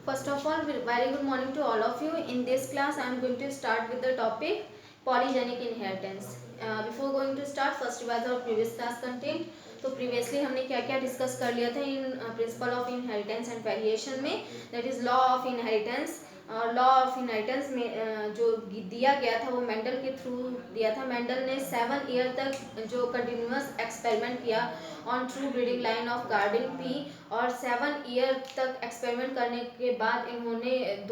First of all, very good morning to all of you. In this class, I am going to start with the topic polygenic inheritance. Before going to start, first revise our previous class content. तो previously हमने क्या क्या discuss कर लिया था इन principle of inheritance and variation में, that is law of inheritance. और लॉ ऑफ इनहेरिटेंस में जो दिया गया था वो मेंडल के थ्रू दिया था। मेंडल ने 7 ईयर तक जो कंटिन्यूस एक्सपेरिमेंट किया on true breeding line of garden pea, और 7 ईयर तक एक्सपेरिमेंट करने के बाद इन्होंने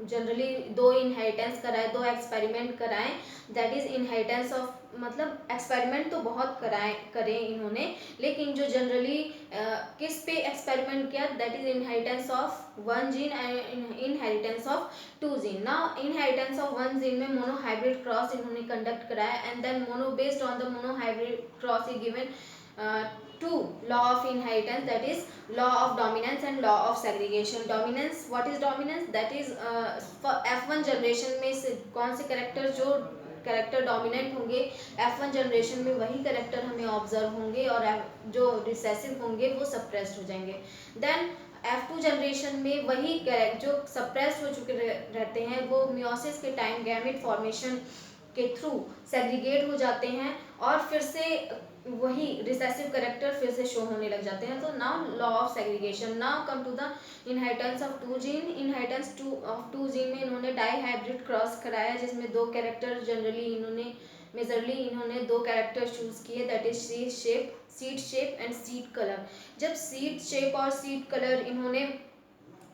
जनरली दो इनहेरिटेंस कराए, दो एक्सपेरिमेंट कराए, दैट इज इनहेरिटेंस ऑफ, मतलब एक्सपेरिमेंट तो बहुत करे इन्होंने, लेकिन जो जनरली किस पे एक्सपेरिमेंट किया, that is inheritance of 1 gene and inheritance of 2 gene. Now inheritance of 1 gene में मोनोहाइब्रिड क्रॉस इन्होंने कंडक्ट कराया, and then mono based on the monohybrid cross ही given two law of inheritance, that is law of dominance and law of segregation. Dominance, what is dominance? That is for F1 generation में से कौन से character जो character dominant होंगे F1 generation में वही character हमें ऑब्जर्व होंगे, और जो रिसेसिव होंगे वो सप्रेस्ड हो जाएंगे। देन F2 जनरेशन में वही जो सप्रेस्ड हो चुके रहते हैं वो मियोसिस के टाइम गैमेट फॉर्मेशन के थ्रू सेग्रीगेट हो जाते हैं, और फिर से वही रिसेसिव कैरेक्टर फिर से शो होने लग जाते हैं। तो now law of segregation. Now come to the inheritance of 2 gene. Inheritance of 2 gene में इन्होंने डाई हाइब्रिड क्रॉस कराया, जिसमें दो कैरेक्टर जनरली इन्होंने दो कैरेक्टर चूज किए, that is seed shape and seed colour. जब सीड शेप और सीड कलर इन्होंने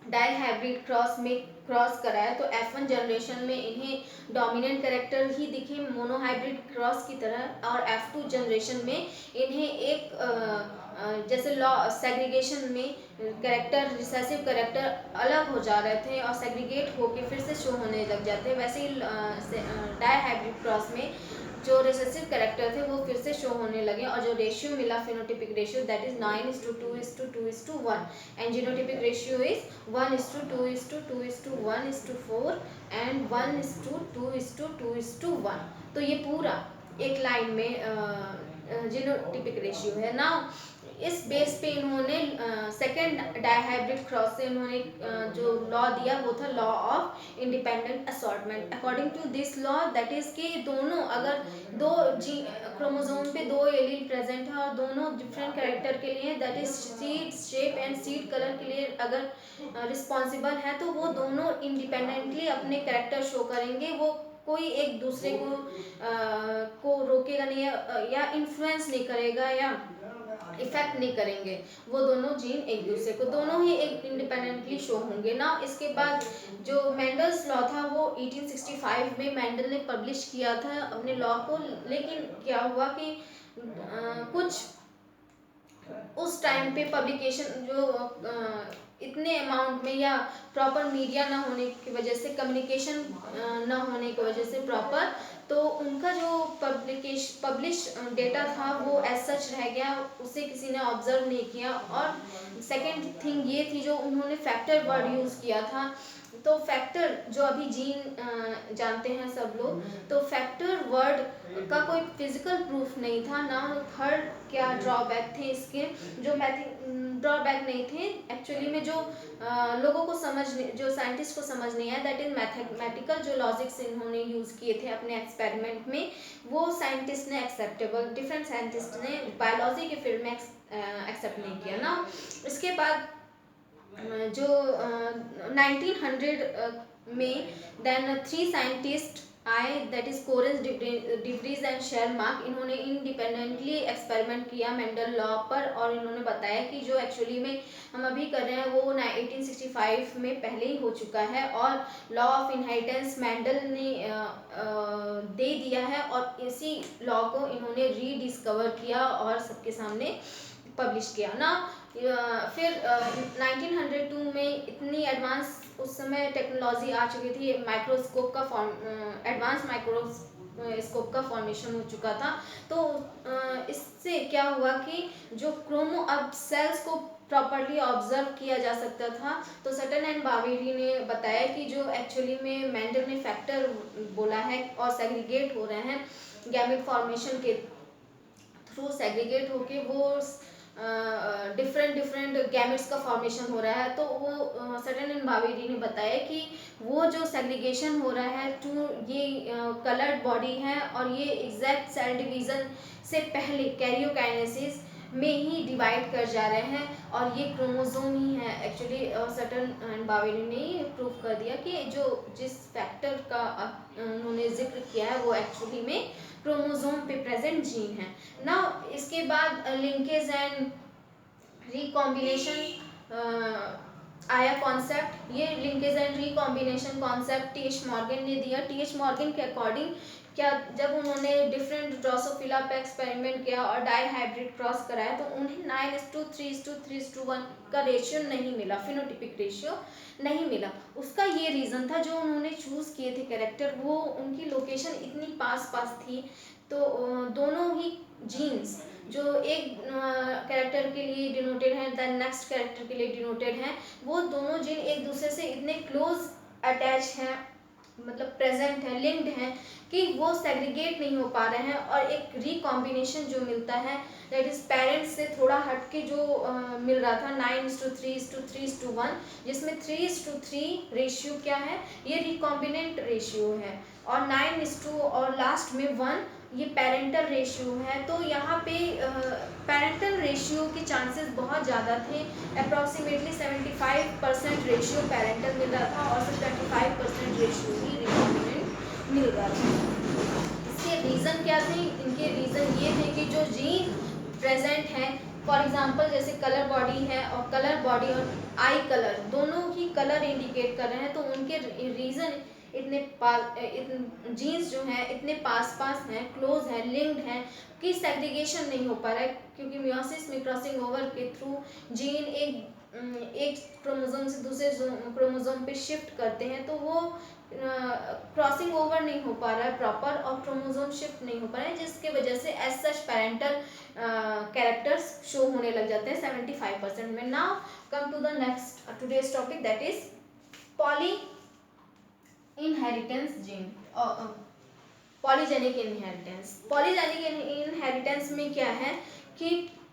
डाई हाइब्रिड क्रॉस कराया तो F1 जनरेशन में इन्हें डोमिनेंट कैरेक्टर ही दिखे मोनोहाइब्रिड क्रॉस की तरह, और F2 जनरेशन में इन्हें एक जैसे लॉ सेग्रीगेशन में कैरेक्टर रिसेसिव कैरेक्टर अलग हो जा रहे थे और सेग्रीगेट होके फिर से शो होने लग जाते हैं, वैसे ही डाई हाइब्रिड क्रॉस में जो रिसेसिव कैरेक्टर थे वो फिर से शो होने लगे, और जो रेशियो मिला phenotypic ratio, that is 9:2:2:1, and genotypic ratio is 1:2:2:1:4 and 1:2:2:1। तो ये पूरा एक लाइन में जीनोटिपिक रेशियो है ना। इस बेस पे इन्होंने सेकेंड डाइहाइब्रिड क्रॉस से इन्होंने जो लॉ दिया वो था law of independent assortment. According to this law, that is कि दोनों अगर दो क्रोमोसोम पे दो एलील प्रेजेंट है और दोनों डिफरेंट कैरेक्टर के लिए, that is seed shape and seed colour के लिए अगर रिस्पॉन्सिबल है, तो वो दोनों इंडिपेंडेंटली अपने कैरेक्टर शो करेंगे। वो कोई एक दूसरे को रोकेगा नहीं या इन्फ्लुएंस नहीं करेगा या इफेक्ट नहीं करेंगे, वो दोनों जीन एक दूसरे को, दोनों ही एक इंडिपेंडेंटली शो होंगे ना। इसके बाद जो मेंडल्स लॉ था वो 1865 में मेंडल ने पब्लिश किया था अपने लॉ को, लेकिन क्या हुआ कि कुछ उस टाइम पे पब्लिकेशन जो इतने अमाउंट में या प्रॉपर मीडिया ना होने की वजह से, कम्युनिकेशन ना होने की वजह से प्रॉपर, तो उनका जो पब्लिश डेटा था वो एज सच रह गया, उसे किसी ने ऑब्जर्व नहीं किया। और सेकेंड थिंग ये थी जो उन्होंने फैक्टर वर्ड यूज़ किया था, तो फैक्टर जो अभी जीन जानते हैं सब लोग, तो फैक्टर वर्ड का कोई फिजिकल प्रूफ नहीं था ना। थर्ड क्या ड्रॉबैक थे इसके, जो ड्रॉबैक नहीं थे एक्चुअली में, जो लोगों को जो साइंटिस्ट को समझ नहीं आया, दैट इज मैथमेटिकल जो लॉजिक्स इन्होंने यूज़ किए थे अपने एक्सपेरिमेंट में, वो साइंटिस्ट ने एक्सेप्टेबल, डिफरेंट साइंटिस्ट ने बायोलॉजी के फील्ड में एक्सेप्ट नहीं किया ना। इसके बाद जो 1900 में देन 3 साइंटिस्ट आए, that is Correns, de Vries and Tschermak. इन्होंने इंडिपेंडेंटली एक्सपेरिमेंट किया मेंडल लॉ पर, और इन्होंने बताया कि जो एक्चुअली में हम अभी कर रहे हैं वो 1865 में पहले ही हो चुका है, और लॉ ऑफ इनहेरिटेंस मेंडल ने दे दिया है, और इसी लॉ को इन्होंने रीडिस्कवर किया और सबके सामने पब्लिश किया ना। फिर 1902 में इतनी एडवांस उस समय टेक्नोलॉजी आ चुकी थी, माइक्रोस्कोप का एडवांस माइक्रोस्कोप का फॉर्मेशन हो चुका था। तो इससे क्या हुआ कि जो अब सेल्स को प्रॉपर्ली ऑब्जर्व किया जा सकता था। तो सटन एंड बावेरी ने बताया कि जो एक्चुअली में मेंडल ने फैक्टर बोला है और सेग्रीगेट हो रहे हैं गैमेट फॉर्मेशन के थ्रू, सेग्रीगेट होके वो डिफरेंट डिफरेंट गैमेट्स का फॉर्मेशन हो रहा है, तो वो सटन एंड बावेरी ने बताया कि वो जो सेग्रीगेशन हो रहा है टू ये कलर्ड बॉडी है और ये एग्जैक्ट सेल डिवीजन से पहले कैरियोकाइनेसिस में ही डिवाइड कर जा रहे हैं और ये क्रोमोसोम ही है एक्चुअली। सटन एंड बावेरी ने प्रूव कर दिया कि जो जिस फैक्टर का उन्होंने जिक्र किया है वो एक्चुअली में क्रोमोसोम पे प्रेजेंट जीन है ना। इसके बाद लिंकेज एंड रिकॉम्बिनेशन आया कॉन्सेप्ट। ये linkage and recombination concept TH. Morgan ने दिया। टी.एच. मॉर्गन के अकॉर्डिंग क्या जब उन्होंने डिफरेंट ड्रोसोफिला पे एक्सपेरिमेंट किया और डाई हाइब्रिड क्रॉस कराया तो उन्हें 9:3:3:1 का रेशियो नहीं मिला, फिनोटिपिक रेशियो नहीं मिला। उसका ये रीज़न था जो उन्होंने चूज़ किए थे कैरेक्टर, वो उनकी लोकेशन इतनी पास पास थी तो दोनों ही जीन्स जो एक कैरेक्टर के लिए डिनोटेड हैं देन नेक्स्ट कैरेक्टर के लिए डिनोटेड हैं, वो दोनों जीन एक दूसरे से इतने क्लोज अटैच हैं, मतलब प्रेजेंट है, लिंक्ड हैं कि वो सेग्रीगेट नहीं हो पा रहे हैं और एक रिकॉम्बिनेशन जो मिलता है दैट इज पेरेंट्स से थोड़ा हटके जो मिल रहा था 9:3:3:1 जिसमें 3:3 रेशियो क्या है, ये रिकॉम्बिनेंट रेशियो है और 9 और लास्ट में 1 ये पेरेंटल रेशियो है। तो यहाँ पे पेरेंटल रेशियो के चांसेस बहुत ज़्यादा थे, अप्रॉक्सीमेटली 75% रेशियो पेरेंटल मिल रहा था और सिर्फ 25% रेशियो ही रिकॉम्बिनेंट मिल रहा था। इसके रीज़न क्या थे? इनके रीज़न ये थे कि जो जीन प्रेजेंट है, फॉर एग्जांपल जैसे कलर बॉडी है और कलर बॉडी और आई कलर दोनों ही कलर इंडिकेट कर रहे हैं, तो उनके रीज़न इतने जीन्स जो हैं इतने पास पास हैं, क्लोज हैं, लिंक्ड हैं कि सेग्रीगेशन नहीं हो पा रहा है, क्योंकि मियोसिस में क्रॉसिंग ओवर के थ्रू जीन एक क्रोमोसोम से दूसरे क्रोमोसोम पे शिफ्ट करते हैं, तो वो क्रॉसिंग ओवर नहीं हो पा रहा है प्रॉपर और क्रोमोसोम शिफ्ट नहीं हो पा रहा है, जिसके वजह से as such parental characters show होने लग जाते हैं 75% में। Now come to the next today's topic that is poly inheritance gene, polygenic inheritance. Polygenic inheritance में क्या है कि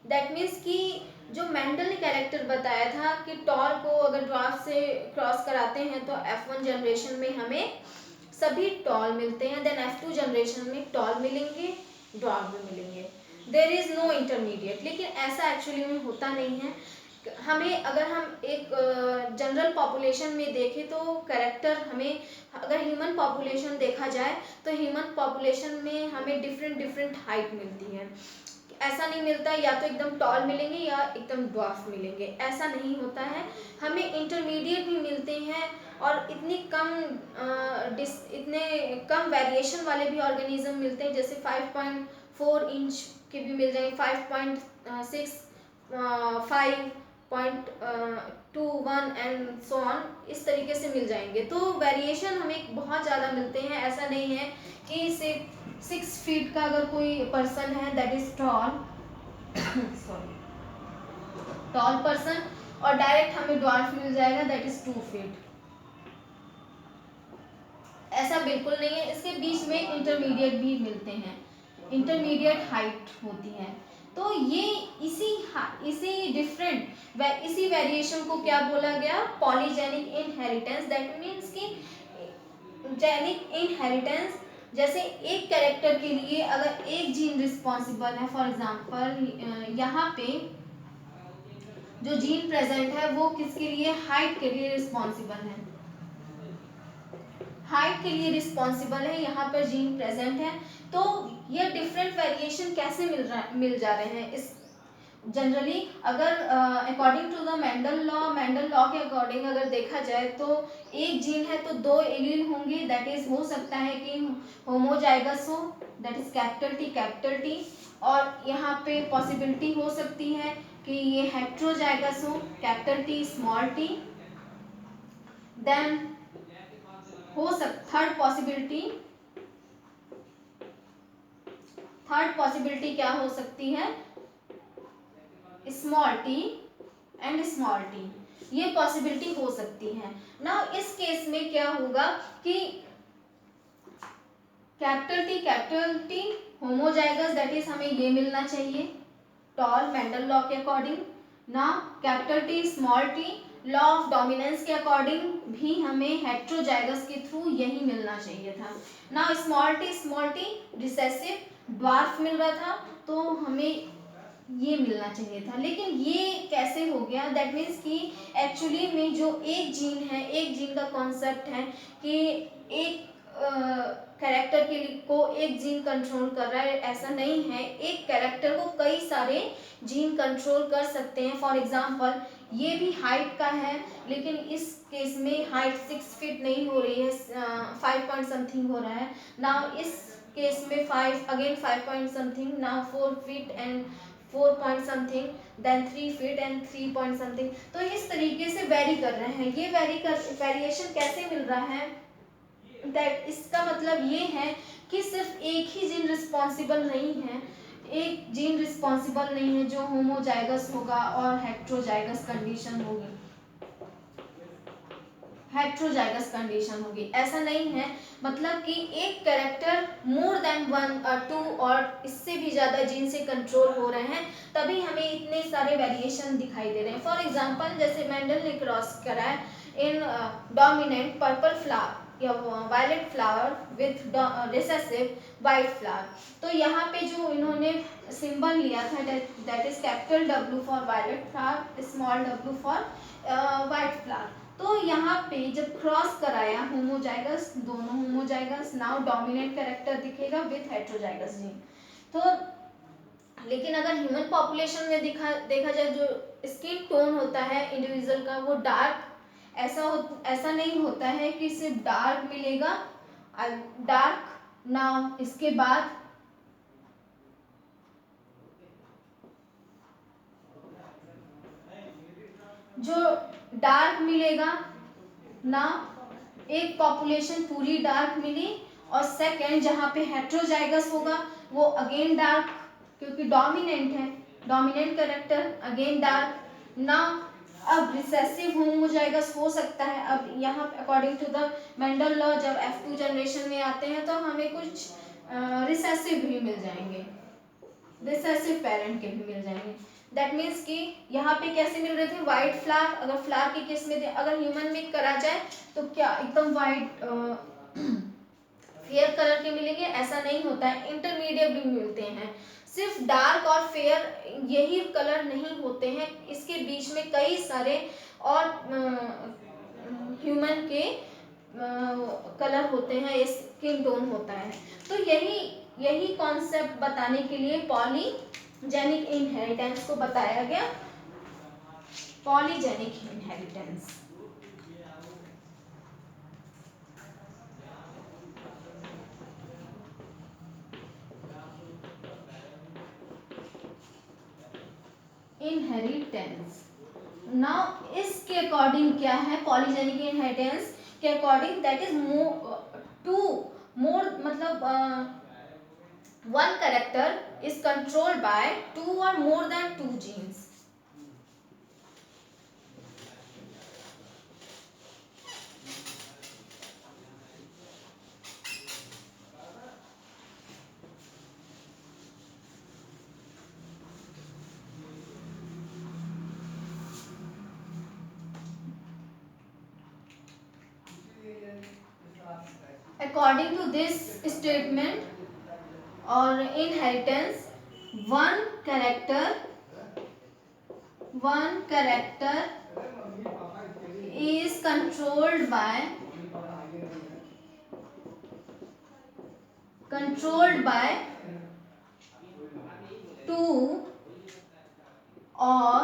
दैट मीन्स कि जो मेंडल ने कैरेक्टर बताया था कि टॉल को अगर ड्वार्फ से क्रॉस कराते हैं तो F1 जनरेशन में हमें सभी टॉल मिलते हैं, देन F2 जनरेशन में टॉल मिलेंगे, ड्वार्फ भी मिलेंगे, देयर इज नो इंटरमीडिएट। लेकिन ऐसा एक्चुअली में होता नहीं है। हमें अगर हम एक जनरल पॉपुलेशन में देखें तो कैरेक्टर हमें, अगर ह्यूमन पॉपुलेशन देखा जाए तो ह्यूमन पॉपुलेशन में हमें डिफरेंट डिफरेंट हाइट मिलती है। ऐसा नहीं मिलता या तो एकदम टॉल मिलेंगे या एकदम ड्वार्फ मिलेंगे, ऐसा नहीं होता है। हमें इंटरमीडिएट भी मिलते हैं और इतने कम वेरिएशन वाले भी ऑर्गेनिज्म मिलते हैं, जैसे 5.4 इंच के भी मिल जाएंगे, 5.6, 5.21 एंड सो ऑन, इस तरीके से मिल जाएंगे। तो वेरिएशन हमें बहुत ज़्यादा मिलते हैं। ऐसा नहीं है कि सिर्फ 6 फीट का अगर कोई पर्सन है that is tall toll person और डायरेक्ट हमें ड्वार्फ मिल जाएगा दैट इज 2 फीट, ऐसा बिल्कुल नहीं है। इसके बीच में इंटरमीडिएट भी मिलते हैं, इंटरमीडिएट हाइट होती है। तो ये इसी वेरिएशन को क्या बोला गया, पॉलीजेनिक इनहेरिटेंस। दैट मीन्स कि जेनिक इनहेरिटेंस, जैसे एक कैरेक्टर के लिए अगर एक जीन रिस्पॉन्सिबल है, फॉर एग्जांपल यहाँ पे जो जीन प्रेजेंट है वो किसके लिए, हाइट के लिए रिस्पॉन्सिबल है, हाइट के लिए रिस्पॉन्सिबल है, यहाँ पर जीन प्रेजेंट है। तो ये डिफरेंट वेरिएशन कैसे मिल जा रहे हैं इस जनरली, अगर according to the Mendel law के अकॉर्डिंग अगर देखा जाए तो एक जीन है तो 2 एलील होंगे, दैट इज हो सकता है कि होमोजाइगस हो, दैट इज कैपिटल टी, और यहाँ पे पॉसिबिलिटी हो सकती है कि ये हेट्रोजाइगस हो, capital T small T. Then third possibility क्या हो सकती है, small T and small T, ये पॉसिबिलिटी हो सकती है ना। इस केस में क्या होगा कि capital T homozygous, that is हमें ये मिलना चाहिए टॉल मेंडल लॉ के अकॉर्डिंग, ना capital T small T, law of dominance के अकॉर्डिंग भी हमें हेट्रोजाइगस के थ्रू यही मिलना चाहिए था ना। स्मॉल टी रिसेसिव ड्वार्फ मिल रहा था, तो हमें ये मिलना चाहिए था, लेकिन ये कैसे हो गया? दैट मीन्स कि एक्चुअली में जो एक जीन है, एक जीन का कॉन्सेप्ट है कि एक कैरेक्टर के लिए को एक जीन कंट्रोल कर रहा है, ऐसा नहीं है। एक कैरेक्टर को कई सारे जीन कंट्रोल कर सकते हैं। फॉर एग्जांपल ये भी हाइट का है, लेकिन इस केस में हाइट 6 फीट नहीं हो रही है, 5 पॉइंट समथिंग हो रहा है ना। इस केस में 5 पॉइंट समथिंग ना, 4 feet and 4 point something, then 3 feet and 3 point something. तो इस तरीके से वेरी कर रहे हैं। ये वेरिएशन कैसे मिल रहा है? दैट इसका मतलब ये है कि सिर्फ एक ही जीन रिस्पॉन्सिबल नहीं है, एक जीन रिस्पॉन्सिबल नहीं है जो होमोजाइगस होगा और हेट्रोजाइगस कंडीशन होगी, हेट्रोजाइगस कंडीशन होगी, ऐसा नहीं है। मतलब कि एक कैरेक्टर मोर देन 1 और 2 और इससे भी ज्यादा जीन से कंट्रोल हो रहे हैं, तभी हमें इतने सारे वेरिएशन दिखाई दे रहे हैं। फॉर एग्जांपल जैसे मेंडल ने क्रॉस करा है इन डोमिनेंट पर्पल फ्लावर या violet flower with recessive white flower, तो यहाँ पे जो इन्होंने सिंबल लिया था that is capital W for violet flower, small w for white flower. तो यहाँ पे जब क्रॉस कराया होमोजाइगस, दोनों होमोजाइगस, नाउ डोमिनेंट कैरेक्टर दिखेगा विथ हेट्रोजाइगस जीन। तो लेकिन अगर ह्यूमन पॉपुलेशन में देखा जाए, जो स्किन टोन होता है इंडिविजुअल का वो डार्क, ऐसा नहीं होता है कि सिर्फ डार्क मिलेगा। डार्क नाउ इसके बाद जो डार्क मिलेगा ना, एक पॉपुलेशन पूरी डार्क मिली, और सेकंड जहाँ पे हेट्रोजाइगस होगा वो अगेन डार्क, क्योंकि डोमिनेंट है, डोमिनेंट कैरेक्टर अगेन डार्क ना। अब रिसेसिव होमोजाइगस हो सकता है। अब यहाँ according to the Mendel law जब F2 जनरेशन में आते हैं तो हमें कुछ रिसेसिव भी मिल जाएंगे, रिसेसिव पेरेंट के भी मिल जाएंगे। दैट मीन्स कि यहाँ पे कैसे मिल रहे थे? व्हाइट फ्लावर, अगर फ्लावर के केस में थे, अगर ह्यूमन में करा जाए तो क्या एकदम व्हाइट फेयर कलर के मिलेंगे? ऐसा नहीं होता है, इंटरमीडिएट भी मिलते हैं। सिर्फ डार्क और फेयर यही कलर नहीं होते हैं, इसके बीच में कई सारे और ह्यूमन के कलर होते हैं, स्किन टोन होता है। तो यही कॉन्सेप्ट बताने के लिए पॉलीजेनिक इनहेरिटेंस को बताया गया। पॉलीजेनिक इनहेरिटेंस इनहेरिटेंस नाउ इसके अकॉर्डिंग क्या है? पॉलीजेनिक इनहेरिटेंस के अकॉर्डिंग दैट इज मोर मतलब one character is controlled by 2 or more than 2 genes. According to this statement or inheritance, one character is controlled by 2 or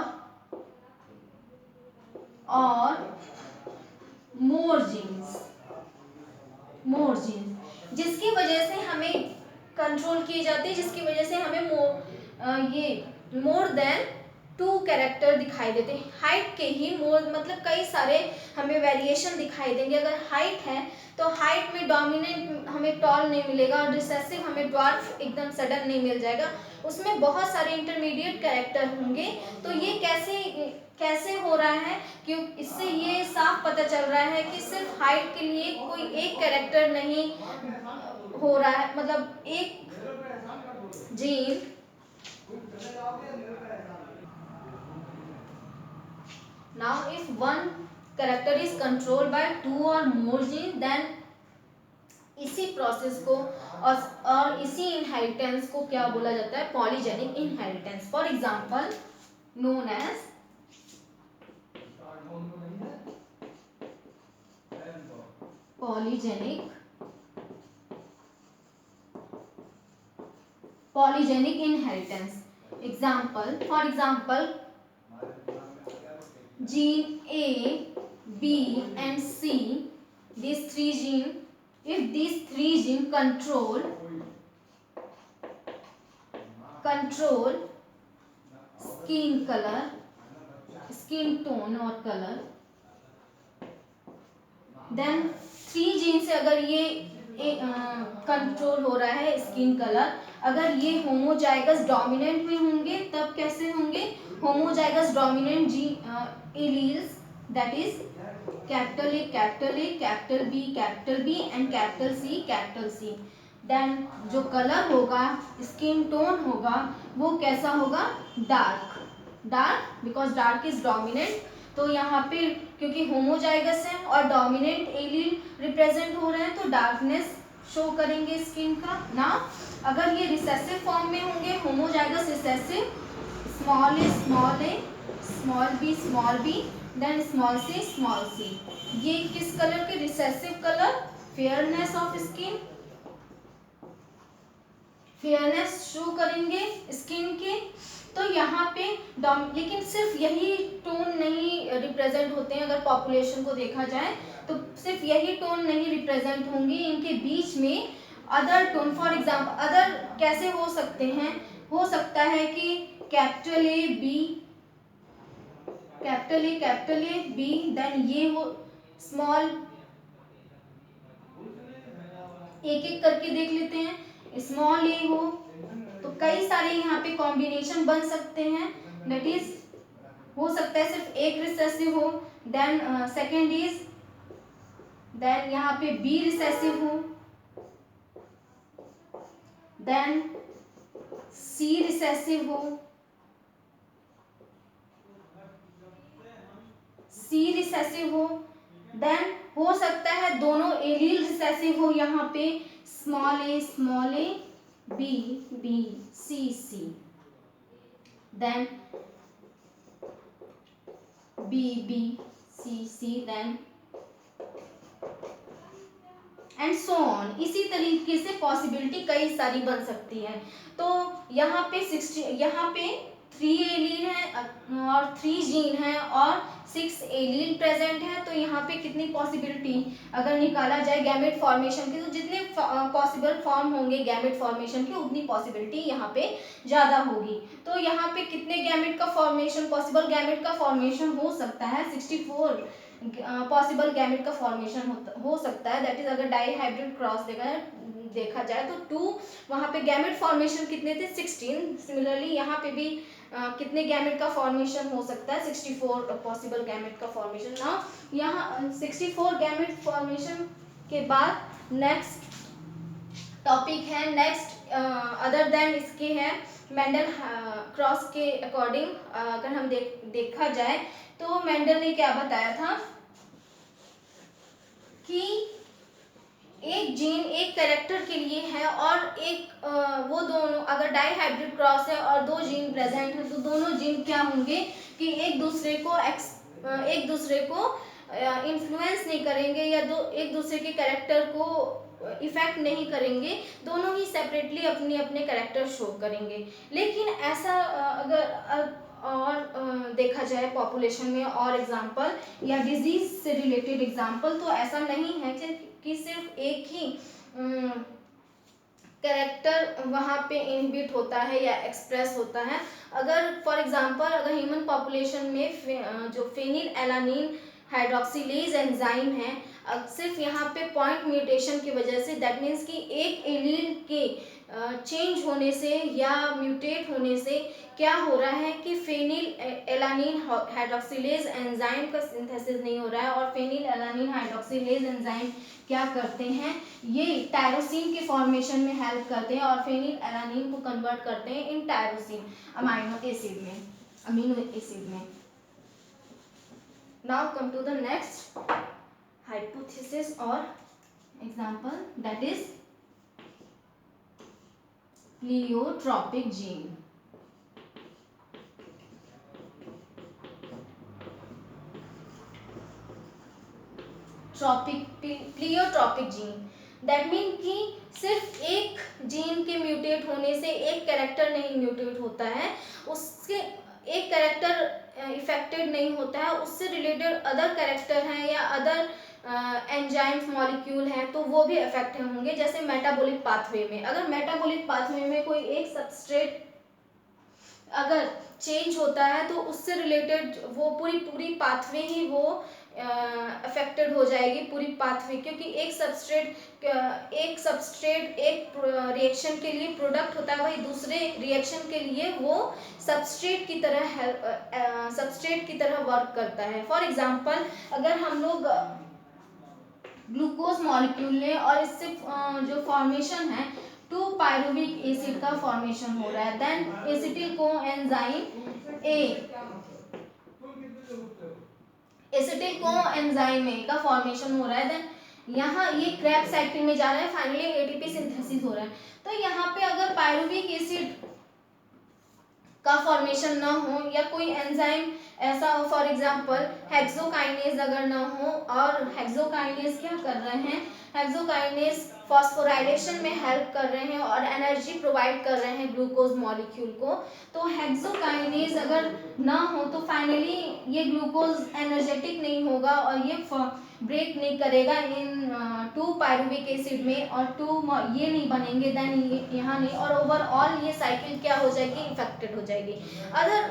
more genes, जिसकी वजह से हमें control किए जाते हैं, जिसकी वजह से हमें ये मोर देन 2 कैरेक्टर दिखाई देते हैं। हाइट के ही मोर मतलब कई सारे हमें वेरिएशन दिखाई देंगे। अगर हाइट है तो हाइट में डोमिनेंट हमें टॉल नहीं मिलेगा, और रिसेसिव हमें ड्वार्फ एकदम सडन नहीं मिल जाएगा, उसमें बहुत सारे इंटरमीडिएट कैरेक्टर होंगे। तो ये कैसे हो रहा है? क्यों इससे ये साफ पता चल रहा है कि सिर्फ हाइट के लिए कोई एक कैरेक्टर नहीं हो रहा है, मतलब एक gene now if one character is controlled by 2 और मोर जीन, देन इसी प्रोसेस को और इसी इनहेरिटेंस को क्या बोला जाता है? Polygenic inheritance. For example known as polygenic inheritance. Example, for example gene A, B and C, these three gene, if these three gene control skin color, skin tone और color, then 3 जीन से अगर ये control हो रहा है skin colour, अगर ये homozygous dominant में होंगे तब कैसे होंगे? Homozygous dominant gene alleles, that is capital A, capital B and capital C. Then जो कलर होगा, स्किन टोन होगा, वो कैसा होगा? Dark, because dark is dominant. तो यहाँ पे क्योंकि होमोजाइगस है और डोमिनेंट एलील रिप्रेजेंट हो रहे हैं तो डार्कनेस शो करेंगे स्किन का ना। अगर ये रिसेसिव फॉर्म में होंगे, होमोजाइगस रिसेसिव, स्मॉल ए, small B, then small C, ये किस कलर के? Recessive colour, fairness of skin, fairness show करेंगे स्किन के। तो यहाँ पे लेकिन सिर्फ यही टोन नहीं रिप्रेजेंट होते हैं। अगर पॉपुलेशन को देखा जाए तो सिर्फ यही टोन नहीं रिप्रेजेंट होंगे, इनके बीच में other tone, for example other कैसे हो सकते हैं? हो सकता है कि कैपिटल ए बी, देन ये हो स्मॉल, एक एक करके देख लेते हैं। स्मॉल ए हो तो कई सारे यहाँ पे कॉम्बिनेशन बन सकते हैं। दैट इज हो सकता है सिर्फ एक रिसेसिव हो, देन सेकेंड इज, देन यहाँ पे बी रिसेसिव हो, देन सी रिसेसिव हो, देन हो सकता है दोनों एलील रिसेसिव हो, यहाँ पे small A B C, then B C, then and so on. इसी तरीके से पॉसिबिलिटी कई सारी बन सकती है। तो यहाँ पे 3 एलील है और 3 जीन है और 6 एलील प्रेजेंट है। तो यहाँ पे कितनी पॉसिबिलिटी अगर निकाला जाए गैमेट फॉर्मेशन की, तो जितने पॉसिबल फॉर्म होंगे गैमेट फॉर्मेशन की, उतनी पॉसिबिलिटी यहाँ पे ज़्यादा होगी। तो यहाँ पे कितने गैमेट का फॉर्मेशन, पॉसिबल गैमेट का फॉर्मेशन हो सकता है? 64 पॉसिबल गैमेट का फॉर्मेशन हो सकता है। दैट इज अगर डाई हाइब्रिड क्रॉस देखा जाए तो 2, वहाँ पे गैमेट फॉर्मेशन कितने थे? 16। सिमिलरली यहाँ पे भी कितने गैमेट का फॉर्मेशन हो सकता है? 64 पॉसिबल गैमेट का फॉर्मेशन। ना यहाँ 64 गैमेट फॉर्मेशन के बाद नेक्स्ट टॉपिक है, नेक्स्ट अदर देन इसके है मेंडल क्रॉस के अकॉर्डिंग अगर हम देखा जाए तो मेंडल ने क्या बताया था कि एक जीन एक कैरेक्टर के लिए है और एक वो दोनों अगर डाई हाइब्रिड क्रॉस है और 2 जीन प्रेजेंट है तो दोनों जीन क्या होंगे कि एक दूसरे को इन्फ्लुएंस नहीं करेंगे या एक दूसरे के कैरेक्टर को इफेक्ट नहीं करेंगे, दोनों ही सेपरेटली अपने अपने कैरेक्टर शो करेंगे। लेकिन ऐसा अगर और देखा जाए पॉपुलेशन में और एग्जांपल या डिजीज से रिलेटेड एग्जांपल, तो ऐसा नहीं है कि सिर्फ एक ही कैरेक्टर वहाँ पे इनबिट होता है या एक्सप्रेस होता है। अगर फॉर एग्जांपल अगर ह्यूमन पॉपुलेशन में जो फेनिल एलानिन हाइड्रोक्सिलेज एंजाइम है, सिर्फ यहाँ पे पॉइंट म्यूटेशन की वजह से, दैट मीन्स कि एक एलील के चेंज होने से या म्यूटेट होने से क्या हो रहा है कि फेनिल एलानिन हाइड्रोक्सिलेज एंजाइम का सिंथेसिस नहीं हो रहा है। और फेनिल एलानिन हाइड्रोक्सिलेज एंजाइम क्या करते हैं? ये टायरोसिन के फॉर्मेशन में हेल्प करते हैं और फेनिल एलानिन को कन्वर्ट करते हैं इन टायरोसिन अमीनो एसिड में। Now come to the next hypothesis और example, that is pleiotropic gene. Pleiotropic gene, that mean कि सिर्फ एक जीन के म्यूटेट होने से एक कैरेक्टर नहीं म्यूटेट होता है, उसके एक कैरेक्टर इफेक्टेड नहीं होता है, उससे रिलेटेड अदर कैरेक्टर हैं या अदर एंजाइम्स मॉलिक्यूल हैं तो वो भी इफेक्ट होंगे। जैसे मेटाबॉलिक पाथवे में, अगर मेटाबॉलिक पाथवे में कोई एक सबस्ट्रेट अगर चेंज होता है तो उससे रिलेटेड वो पूरी पाथवे ही वो अफेक्टेड हो जाएगी, पूरी पाथवे, क्योंकि एक सबस्ट्रेट एक रिएक्शन के लिए प्रोडक्ट होता है, वही दूसरे रिएक्शन के लिए वो सबस्ट्रेट की तरह वर्क करता है। फॉर एग्जांपल, अगर हम लोग ग्लूकोज मॉलिक्यूल लें और इससे जो फॉर्मेशन है 2 पायरुविक एसिड का फॉर्मेशन हो रहा है, देन एसिटिल कोएंजाइम ए का फॉर्मेशन हो रहा है, देन यहाँ ये क्रैब साइकिल में जा रहा है, फाइनली एटीपी सिंथेसिस हो रहा है। तो यहाँ पे अगर पायरुविक एसिड का फॉर्मेशन ना हो या कोई एंजाइम ऐसा हो, फॉर एग्जांपल हेक्सोकाइनेज अगर ना हो, और हेक्सोकाइनेज क्या कर रहे हैं, हेक्सोकाइनेज फॉस्फोराइलेशन में हेल्प कर रहे हैं और एनर्जी प्रोवाइड कर रहे हैं ग्लूकोज मॉलिक्यूल को। तो हेक्सोकाइनेज अगर ना हो तो फाइनली ये ग्लूकोज एनर्जेटिक नहीं होगा और ये ब्रेक नहीं करेगा इन 2 पायरुविक एसिड में, और 2 ये नहीं बनेंगे, देन यहाँ नहीं, और ओवरऑल ये साइकिल क्या हो जाएगी, इफेक्टेड हो जाएगी। अदर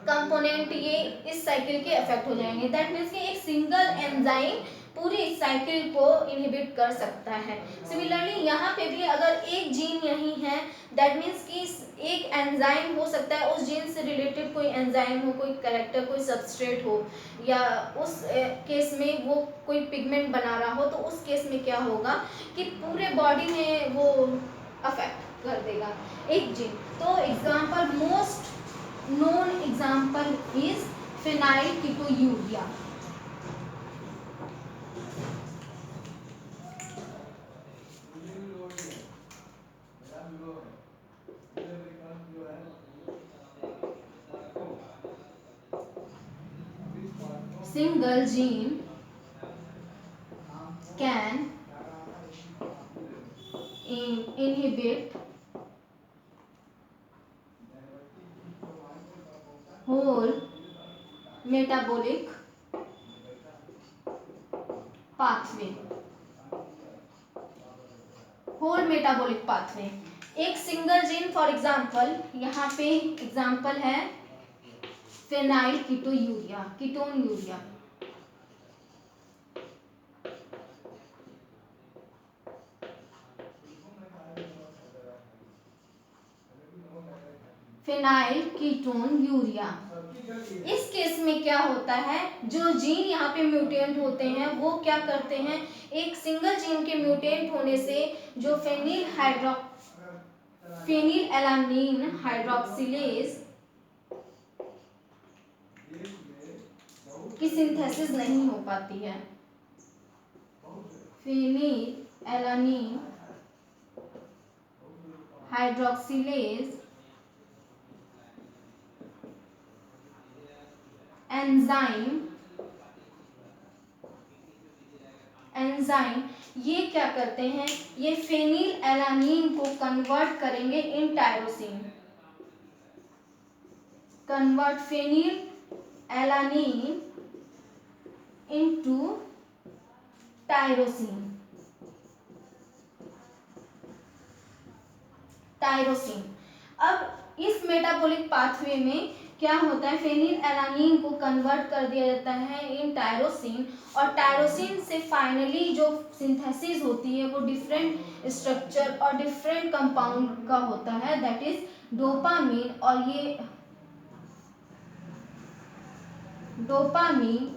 कंपोनेंट ये इस साइकिल के इफेक्ट हो जाएंगे, दैट मीन्स कि एक सिंगल एंजाइम पूरी इस साइकिल को इनहिबिट कर सकता है। सिमिलरली यहाँ पे भी अगर एक जीन यही है, दैट मीन्स कि एक एंजाइम हो सकता है, उस जीन से रिलेटेड कोई एंजाइम हो, कोई कैरेक्टर, कोई सबस्ट्रेट हो, या उस केस में वो कोई पिगमेंट बना रहा हो, तो उस केस में क्या होगा कि पूरे बॉडी में वो अफेक्ट कर देगा एक जीन। तो example, most known example is phenylketonuria. Single gene can inhibit whole metabolic pathway, whole metabolic pathway। एक सिंगल जीन, फॉर एग्जांपल यहाँ पे एग्जांपल है फेनाइलकीटोन्यूरिया, कीटोन्यूरिया। फेनाइलकीटोन्यूरिया, इस केस में क्या होता है, जो जीन यहाँ पे म्यूटेंट होते हैं वो क्या करते हैं, एक सिंगल जीन के म्यूटेंट होने से जो फेनिलएलानिन हाइड्रोक्सिलेज की सिंथेसिस नहीं हो पाती है। फेनिलएलानिन हाइड्रोक्सिलेज एंजाइम ये क्या करते हैं, ये फेनिलएलानिन को कन्वर्ट करेंगे इन टायरोसिन, कन्वर्ट फेनिलएलानिन इनटू टायरोसिन। अब इस मेटाबॉलिक पाथवे में क्या होता है, फेनिलएलानिन को कन्वर्ट कर दिया जाता है इन टायरोसिन, और टायरोसिन से फाइनली जो सिंथेसिस होती है वो डिफरेंट स्ट्रक्चर और डिफरेंट कंपाउंड का होता है, दैट इज डोपामीन। और ये डोपामीन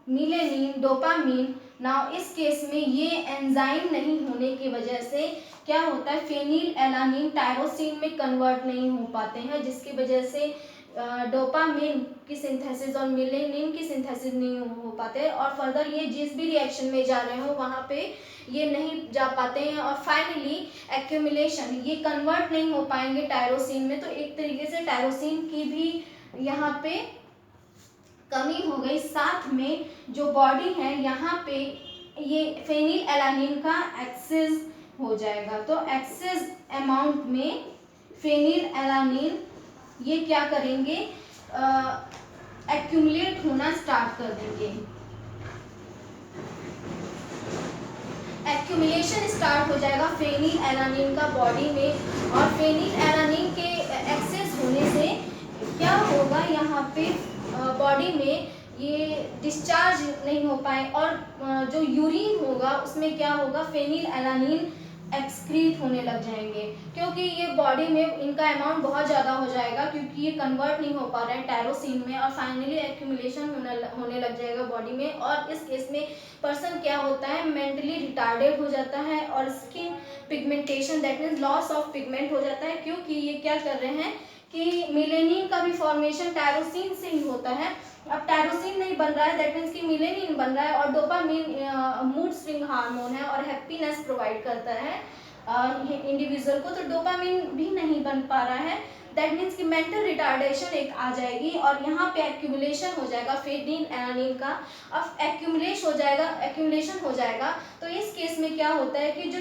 मिलेनिन डोपामीन। नाउ इस केस में ये एंजाइम नहीं होने की वजह से से क्या होता है, फेनिल एलानिन टायरोसिन में कन्वर्ट नहीं हो पाते हैं, जिसकी वजह से डोपामिन की सिंथेसिस और मिलेनिन की सिंथेसिस नहीं हो पाते, और फर्दर ये जिस भी रिएक्शन में जा रहे हो वहाँ पे ये नहीं जा पाते हैं, और फाइनली एक्यूमुलेशन, ये कन्वर्ट नहीं हो पाएंगे टायरोसिन में। तो एक तरीके से टायरोसिन की भी यहाँ पे कमी हो गई। साथ में जो बॉडी है यहाँ पे ये फेनिल एलानिन का एक्सेस हो जाएगा। तो एक्सेस अमाउंट में फेनिल एलानिन ये क्या करेंगे, एक्यूमुलेट होना स्टार्ट कर देंगे, एक्यूमुलेशन स्टार्ट हो जाएगा फेनिल एलानिन का बॉडी में। और फेनिल एलानिन के एक्सेस होने से क्या होगा, यहाँ पे बॉडी में ये डिस्चार्ज नहीं हो पाए, और जो यूरिन होगा उसमें क्या होगा, फेनिल एलानिन एक्सक्रीट होने लग जाएंगे, क्योंकि ये बॉडी में इनका अमाउंट बहुत ज़्यादा हो जाएगा, क्योंकि ये कन्वर्ट नहीं हो पा रहे हैं टायरोसिन में, और फाइनली एक्यूमुलेशन होने लग जाएगा बॉडी में। और इस केस में पर्सन क्या होता है, मेंटली रिटार्डेड हो जाता है, और skin pigmentation that means loss of pigment हो जाता है, क्योंकि ये क्या कर रहे हैं कि मिलेनिन का भी फॉर्मेशन टायरोसिन से ही होता है। अब टायरोसिन नहीं बन रहा है, दैट मीन्स कि मिलेनिन बन रहा है, और डोपामिन मूड स्विंग हार्मोन है और हैप्पीनेस प्रोवाइड करता है इंडिविजुअल को, तो डोपामिन भी नहीं बन पा रहा है, दैट मीन्स कि मेंटल रिटार्डेशन एक आ जाएगी, और यहाँ पे एक्यूमुलेशन हो जाएगा फेनिल एलानिन का। अब एक्यूमुलेशन हो जाएगा तो इस केस में क्या होता है कि जो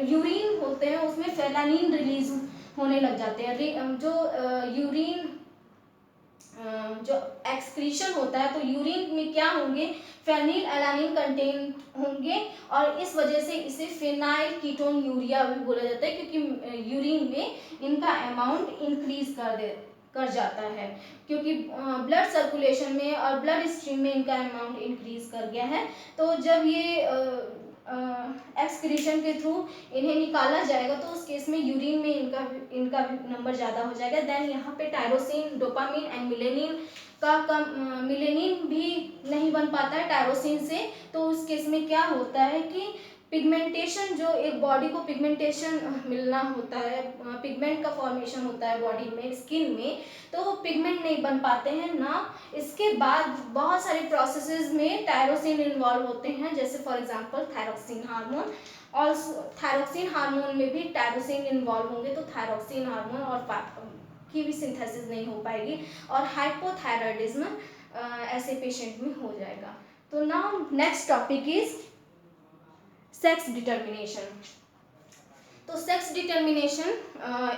यूरिन होते हैं उसमें फेलानिन रिलीज होने लग जाते हैं। जो यूरिन जो एक्सक्रीशन होता है, तो यूरिन में क्या होंगे, फेनिल एलानिन कंटेन होंगे, और इस वजह से इसे फेनाइल कीटोन यूरिया भी बोला जाता है, क्योंकि यूरिन में इनका अमाउंट इंक्रीज कर जाता है, क्योंकि ब्लड सर्कुलेशन में और ब्लड स्ट्रीम में इनका अमाउंट इंक्रीज कर गया है। तो जब ये एक्सक्रीशन के थ्रू इन्हें निकाला जाएगा तो उस केस में यूरिन में इनका भी नंबर ज़्यादा हो जाएगा। देन यहाँ पे टायरोसिन, डोपामिन एंड मिलेनिन भी नहीं बन पाता है टायरोसिन से। तो उस केस में क्या होता है कि पिगमेंटेशन, जो एक बॉडी को पिगमेंटेशन मिलना होता है, पिगमेंट का फॉर्मेशन होता है बॉडी में, स्किन में, तो वो पिगमेंट नहीं बन पाते हैं ना। इसके बाद बहुत सारे प्रोसेसेस में टायरोसिन इन्वॉल्व होते हैं, जैसे फॉर एग्जांपल थायरोक्सिन हार्मोन, और थायरोक्सिन हार्मोन में भी टायरोसिन इन्वॉल्व होंगे, तो थायरोक्सिन हार्मोन और की भी सिंथेसिस नहीं हो पाएगी, और हाइपोथायरॉयडिज्म ऐसे पेशेंट में हो जाएगा। तो now next topic is sex determination. तो सेक्स डिटर्मिनेशन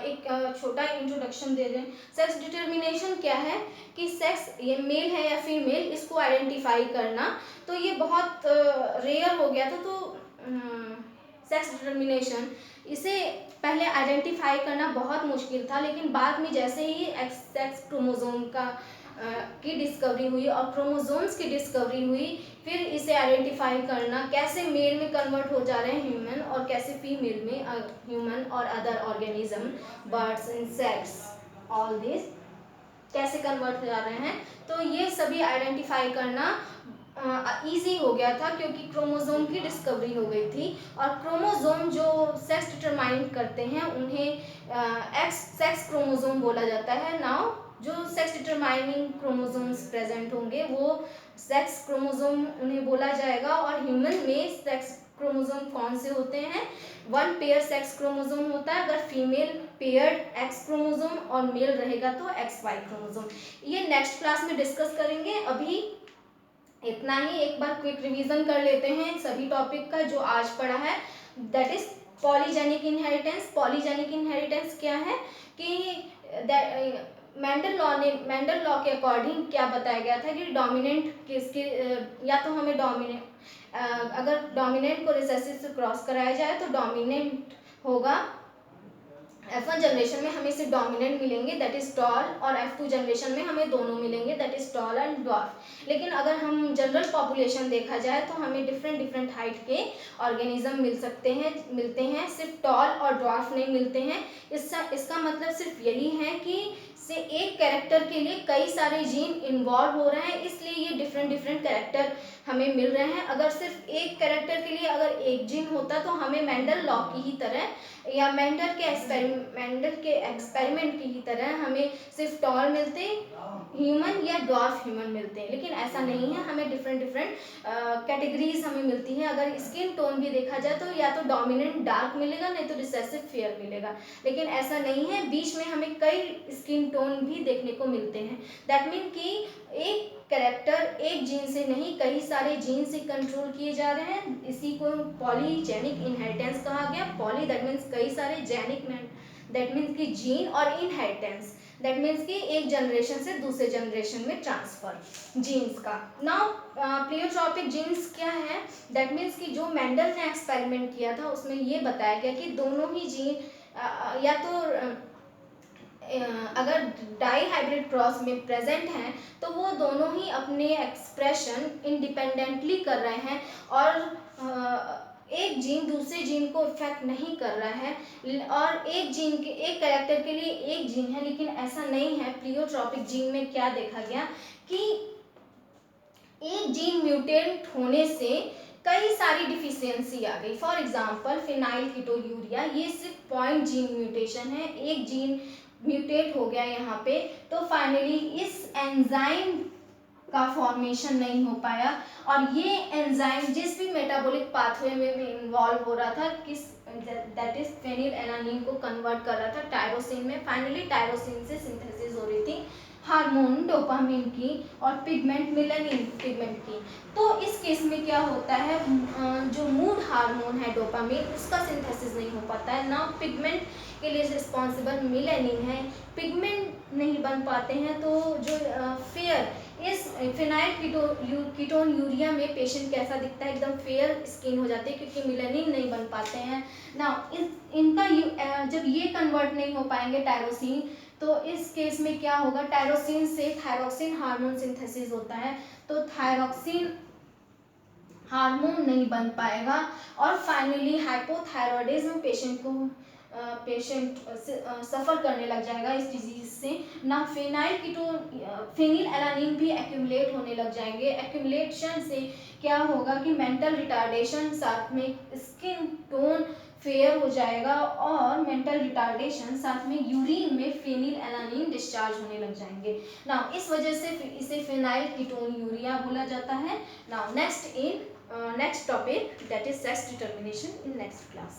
एक छोटा इंट्रोडक्शन दे दें। सेक्स डिटर्मिनेशन क्या है कि सेक्स ये मेल है या फीमेल, इसको आइडेंटिफाई करना, तो ये बहुत रेयर हो गया था। तो सेक्स डिटर्मिनेशन, इसे पहले आइडेंटिफाई करना बहुत मुश्किल था, लेकिन बाद में जैसे ही सेक्स क्रोमोसोम की डिस्कवरी हुई और क्रोमोसोम्स की डिस्कवरी हुई, फिर इसे आइडेंटिफाई करना कैसे मेल में कन्वर्ट हो जा रहे हैं ह्यूमन, और कैसे फीमेल में ह्यूमन और other organism, birds, insects, all this कैसे कन्वर्ट हो जा रहे हैं, तो ये सभी आइडेंटिफाई करना इजी हो गया था, क्योंकि क्रोमोसोम की डिस्कवरी हो गई थी। और क्रोमोसोम जो सेक्स डिटरमाइन करते हैं उन्हें सेक्स क्रोमोसोम बोला जाता है। नाउ जो सेक्स डिटरमाइनिंग क्रोमोसोम्स प्रेजेंट होंगे वो सेक्स क्रोमोसोम उन्हें बोला जाएगा। और ह्यूमन में सेक्स क्रोमोसोम कौन से होते हैं, 1 पेयर सेक्स क्रोमोसोम होता है, अगर फीमेल पेयर्ड एक्स क्रोमोसोम और मेल रहेगा तो XY क्रोमोसोम। ये नेक्स्ट क्लास में डिस्कस करेंगे। अभी इतना ही, एक बार क्विक रिवीजन कर लेते हैं सभी टॉपिक का जो आज पढ़ा है, that is polygenic inheritance. Polygenic inheritance क्या है कि मेंडल लॉ के अकॉर्डिंग क्या बताया गया था कि डोमिनेंट किसके, या तो हमें अगर डोमिनेंट को रिसेसिव से क्रॉस कराया जाए तो डोमिनेंट होगा, F1 जनरेशन में हमें सिर्फ डोमिनेंट मिलेंगे दैट इज टॉल, और F2 जनरेशन में हमें दोनों मिलेंगे that is tall and dwarf. लेकिन अगर हम जनरल पॉपुलेशन देखा जाए तो हमें डिफरेंट हाइट के ऑर्गेनिज्म मिलते हैं, सिर्फ टॉल और ड्वार्फ नहीं मिलते हैं। इसका मतलब सिर्फ यही है कि से एक कैरेक्टर के लिए कई सारे जीन इन्वॉल्व हो रहे हैं, इसलिए ये डिफरेंट डिफरेंट कैरेक्टर हमें मिल रहे हैं। अगर सिर्फ एक कैरेक्टर के लिए अगर एक जीन होता तो हमें मेंडल लॉ की ही तरह या मेंडल के एक्सपेरिमेंट की ही तरह हमें सिर्फ टॉल मिलते, ह्यूमन या डॉर्फ ह्यूमन मिलते हैं, लेकिन ऐसा नहीं है, हमें डिफरेंट डिफरेंट कैटेगरीज हमें मिलती हैं। अगर स्किन टोन भी देखा जाए तो या तो डोमिनेंट डार्क मिलेगा, नहीं तो रिसेसिव फेयर मिलेगा, लेकिन ऐसा नहीं है, बीच में हमें कई स्किन टोन भी देखने को मिलते हैं। दैट मीन कि एक कैरेक्टर एक जीन से नहीं कई सारे जीन से कंट्रोल किए जा रहे हैं, इसी को पॉलीजेनिक इनहेरिटेंस कहा गया। पॉली दैट मीन्स कई सारे, जेनिक दैट मीन्स कि जीन, और इनहेरिटेंस दैट मीन्स कि एक जनरेशन से दूसरे जनरेशन में ट्रांसफर जीन्स का। नाउ प्लियोट्रॉपिक जीन्स क्या है? दैट मीन्स कि जो मेंडल ने एक्सपेरिमेंट किया था उसमें ये बताया गया कि दोनों ही जीन या तो अगर डाई हाइब्रिड क्रॉस में प्रेजेंट हैं तो वो दोनों ही अपने एक्सप्रेशन इंडिपेंडेंटली कर रहे हैं, और एक जीन दूसरे जीन को इफेक्ट नहीं कर रहा है, और एक जीन के एक कैरेक्टर के लिए एक जीन है, लेकिन ऐसा नहीं है। प्लियोट्रॉपिक जीन में क्या देखा गया कि एक जीन म्यूटेंट होने से कई सारी डिफिशियंसी आ गई। फॉर एग्जांपल फिनाइल कीटोन्यूरिया, ये सिर्फ पॉइंट जीन म्यूटेशन है, एक जीन म्यूटेट हो गया यहाँ पे, तो फाइनली इस एंजाइम का फॉर्मेशन नहीं हो पाया, और ये एंजाइम जिस भी मेटाबॉलिक पाथवे में भी इन्वॉल्व हो रहा था, किस दैट इज फेनिलएलानिन को कन्वर्ट कर रहा था टायरोसिन में। फाइनली टायरोसिन से सिंथेसिस हो रही थी हार्मोन डोपामिन की और पिगमेंट मेलानिन पिगमेंट की। तो इस केस में क्या होता है, जो मूड हार्मोन है डोपामिन, उसका सिंथेसिस नहीं हो पाता है ना, पिगमेंट के लिए रिस्पॉन्सिबल मेलानिन है, पिगमेंट नहीं बन पाते हैं। तो जो फेयर इस फिनाइल कीटोन्यूरिया में पेशेंट कैसा दिखता है, एकदम फेयर स्किन हो जाती है, क्योंकि मेलानिन नहीं बन पाते हैं ना। इनका जब ये कन्वर्ट नहीं हो पाएंगे टायरोसिन, तो इस केस में क्या होगा, टायरोसिन से थायरोक्सिन हार्मोन सिंथेसिस होता है, तो थायरोक्सिन हार्मोन नहीं बन पाएगा, और फाइनली हाइपोथायरॉयडिज्म पेशेंट सफ़र करने लग जाएगा इस डिजीज से ना। फेनिलएलानिन भी एक्यूमुलेट होने लग जाएंगे। एक्यूमुलेशन से क्या होगा कि मेंटल रिटार्डेशन, साथ में स्किन टोन फेयर हो जाएगा, और मेंटल रिटार्डेशन साथ में यूरिन में फेनिलएलानिन डिस्चार्ज होने लग जाएंगे ना। इस वजह से इसे फिनाइल कीटोन्यूरिया बोला जाता है। Now next topic that is sex determination in next class.